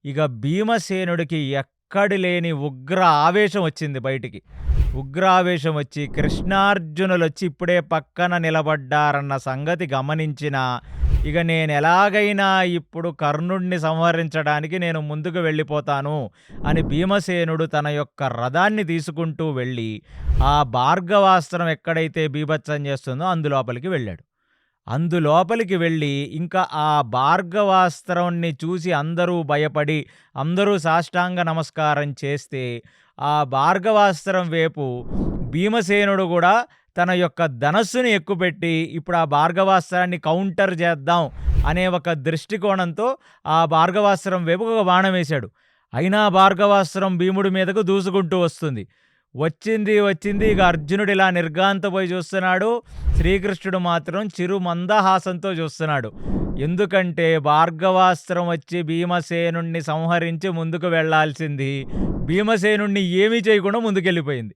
ఇక భీమసేనుడికి ఎక్కడి లేని ఉగ్ర ఆవేశం వచ్చింది బయటికి. ఉగ్రావేశం వచ్చి కృష్ణార్జునులొచ్చి ఇప్పుడే పక్కన నిలబడ్డారన్న సంగతి గమనించిన ఇక నేనెలాగైనా ఇప్పుడు కర్ణుడిని సంహరించడానికి నేను ముందుకు వెళ్ళిపోతాను అని భీమసేనుడు తన యొక్క రథాన్ని తీసుకుంటూ వెళ్ళి ఆ భార్గవాస్త్రం ఎక్కడైతే బీభత్సం చేస్తుందో అందులోపలికి వెళ్ళాడు. అందులోపలికి వెళ్ళి ఇంకా ఆ భార్గవాస్త్రాన్ని చూసి అందరూ భయపడి అందరూ సాష్టాంగ నమస్కారం చేస్తే ఆ భార్గవాస్త్రం వైపు భీమసేనుడు కూడా తన యొక్క ధనస్సుని ఎక్కుపెట్టి ఇప్పుడు ఆ భార్గవాస్త్రాన్ని కౌంటర్ చేద్దాం అనే ఒక దృష్టికోణంతో ఆ భార్గవాస్త్రం వైపు ఒక బాణం వేశాడు. అయినా భార్గవాస్త్రం భీముడి మీదకు దూసుకుంటూ వస్తుంది. వచ్చింది ఇక అర్జునుడు ఇలా నిర్ఘాంతపోయి చూస్తున్నాడు. శ్రీకృష్ణుడు మాత్రం చిరు మందహాసంతో చూస్తున్నాడు. ఎందుకంటే భార్గవాస్త్రం వచ్చి భీమసేనుణ్ణి సంహరించి ముందుకు వెళ్లాల్సింది భీమసేనుణ్ణి ఏమీ చేయకుండా ముందుకెళ్ళిపోయింది.